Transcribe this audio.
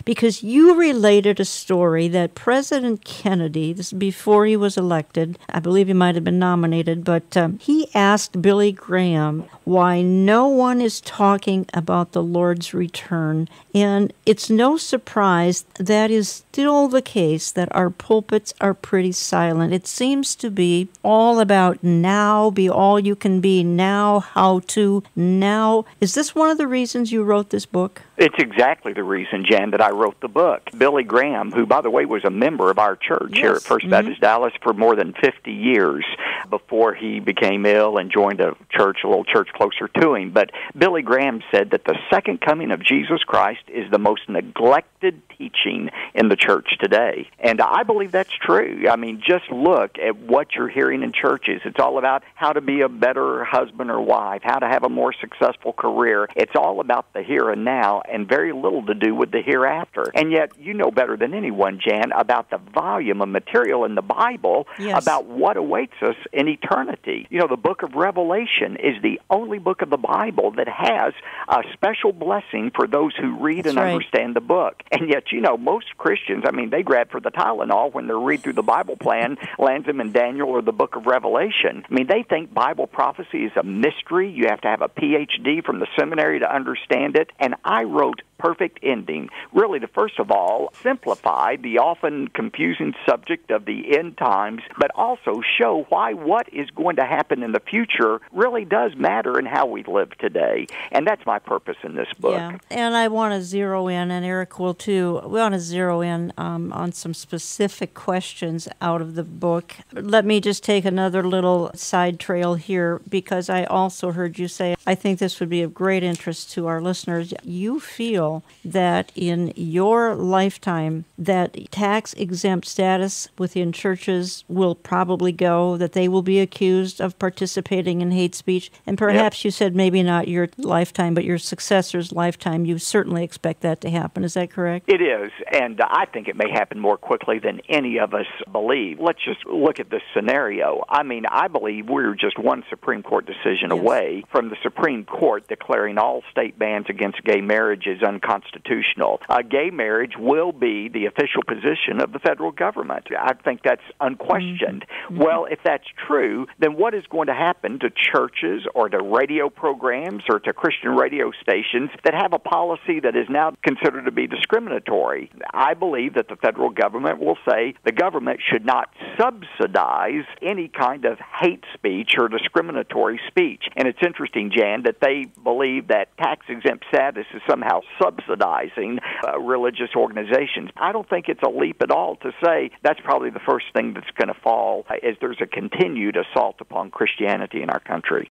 because you related a story that President Kennedy, this is before he was elected, I believe he might have been nominated, but he asked Billy Graham why no one is talking about the Lord's return. And it's no surprise that is still the case, that our pulpits are pretty silent. It seems to be all about now, be all you can be now, how to now. Is this one of the reasons you wrote this book? It's exactly the reason, Jan, that I wrote the book. Billy Graham, who, by the way, was a member of our church here at First Baptist Dallas for more than 50 years before he became ill and joined a little church closer to him. But Billy Graham said that the second coming of Jesus Christ is the most neglected teaching in the church today. And I believe that's true. I mean, just look at what you're hearing in churches. It's all about how to be a better husband or wife, how to have a more successful career. It's all about the here and now, and very little to do with the hereafter. And yet, you know better than anyone, Jan, about the volume of material in the Bible about what awaits us in eternity. You know, the book of Revelation is the only book of the Bible that has a special blessing for those who read and understand the book. And yet, you know, most Christians, I mean, they grab for the Tylenol when they read through the Bible plan, lands them in Daniel or the book of Revelation. I mean, they think Bible prophecy is a mystery. You have to have a PhD from the seminary to understand it. And I wrote Perfect Ending, really to, first of all, simplify the often confusing subject of the end times, but also show why what is going to happen in the future really does matter in how we live today. And that's my purpose in this book. Yeah, and I want to zero in, and Eric will too, we want to zero in on some specific questions out of the book. Let me just take another little side trail here, because I also heard you say, I think this would be of great interest to our listeners. You feel that in your lifetime that tax-exempt status within churches will probably go, that they will be accused of participating in hate speech, and perhaps you said maybe not your lifetime, but your successor's lifetime, you certainly expect that to happen. Is that correct? It is, and I think it may happen more quickly than any of us believe. Let's just look at this scenario. I mean, I believe we're just one Supreme Court decision away from the Supreme Court declaring all state bans against gay marriage as unconstitutional. Gay marriage will be the official position of the federal government. I think that's unquestioned. Well, if that's true, then what is going to happen to churches or to radio programs or to Christian radio stations that have a policy that is now considered to be discriminatory? I believe that the federal government will say the government should not subsidize any kind of hate speech or discriminatory speech. And it's interesting, Jan, that they believe that tax-exempt status is somehow subsidizing religious organizations. I don't think it's a leap at all to say that's probably the first thing that's going to fall as there's a continued assault upon Christianity in our country.